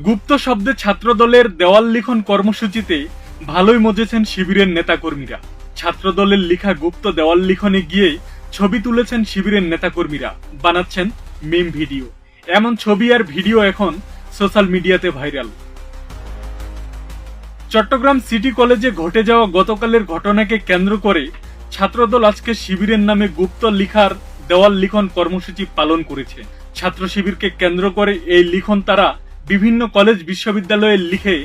গুপ্ত শব্দে ছাত্রদলের দেওয়াল লিখন কর্মসূচিতে ভালোই মজেছেন শিবিরের নেতাকর্মীরা। ছাত্রদলের লিখা গুপ্ত দেওয়াল লিখনে গিয়ে ছবি তুলেছেন শিবিরের নেতাকর্মীরা, বানাচ্ছেন মিম ভিডিও। এমন ছবি আর ভিডিও এখন সোশ্যাল মিডিয়াতে ভাইরাল। চট্টগ্রাম সিটি কলেজে ঘটে যাওয়া গতকালের ঘটনাকে কেন্দ্র করে ছাত্রদল আজকে শিবিরের নামে গুপ্ত লিখার দেওয়াল লিখন কর্মসূচি পালন করেছে। ছাত্র শিবিরকে কেন্দ্র করে এই লিখন তারা বিভিন্ন কলেজ বিশ্ববিদ্যালয়ে লিখে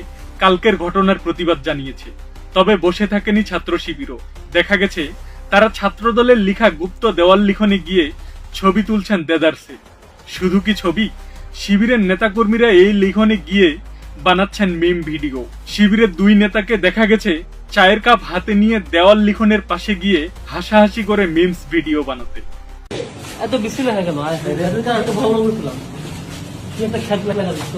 কালকের ঘটনার প্রতিবাদ জানিয়েছে। তবে বসে থাকেনি ছাত্র শিবিরও। দেখা গেছে তারা ছাত্রদলের লিখা গুপ্ত দেওয়াল লিখনে গিয়ে ছবি তুলছেন দেদারসে। শুধু কি ছবি, শিবিরের নেতাকর্মীরা এই লিখনে গিয়ে বানাচ্ছেন মিম ভিডিও। শিবিরের দুই নেতাকে দেখা গেছে চায়ের কাপ হাতে নিয়ে দেওয়াল লিখনের পাশে গিয়ে হাসাহাসি করে মিমস ভিডিও বানাতে। এত বেশি লেখা কেন? এত ভালো বলছিলাম কি একটা খ্যাত লেখা দিচ্ছ।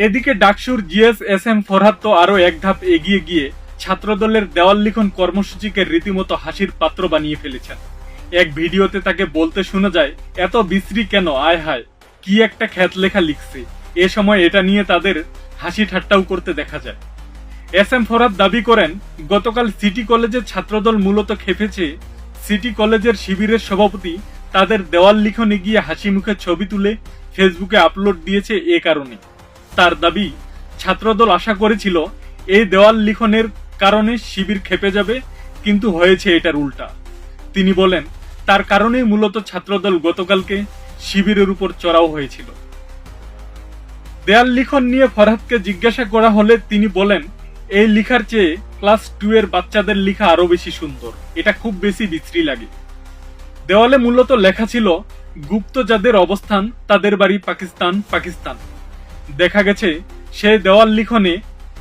এদিকে ডাকসুর GS/SM ফরহাদ তো আরো এক ধাপ এগিয়ে গিয়ে ছাত্রদলের দেওয়াল লিখন কর্মসূচিকে রীতিমতো হাসির পাত্র বানিয়ে ফেলেছেন। এক ভিডিওতে তাকে বলতে শোনা যায়, এত বিশ্রী কেন, আয় হায় কি একটা খ্যাত লেখা লিখছে। এ সময় এটা নিয়ে তাদের হাসি ঠাট্টাও করতে দেখা যায়। SM ফরহাদ দাবি করেন, গতকাল সিটি কলেজের ছাত্রদল মূলত খেপেছে সিটি কলেজের শিবিরের সভাপতি তাদের দেওয়াল লিখনে গিয়ে হাসি মুখে ছবি তুলে ফেসবুকে আপলোড দিয়েছে এ কারণে। তার দাবি, ছাত্রদল আশা করেছিল এই দেওয়াল লিখনের কারণে শিবির খেপে যাবে, কিন্তু হয়েছে এটার উল্টা। তিনি বলেন, তার কারণেই মূলত ছাত্রদল গতকালকে শিবিরের উপর চড়াও হয়েছিল। দেয়াল লিখন নিয়ে ফরহাদকে জিজ্ঞাসা করা হলে তিনি বলেন, এই লিখার চেয়ে ক্লাস 2 এর বাচ্চাদের লিখা আরো বেশি সুন্দর, এটা খুব বেশি বিশ্রী লাগে। দেওয়ালে মূলত লেখা ছিল, গুপ্ত যাদের অবস্থান তাদের বাড়ি পাকিস্তান পাকিস্তান। দেখা গেছে সেই দেওয়াল লিখনে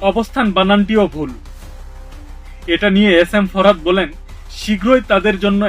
অবস্থান বানানটিও ভুল। এটা নিয়ে SM ফরহাদ বলেন, শীঘ্রই তাদের জন্য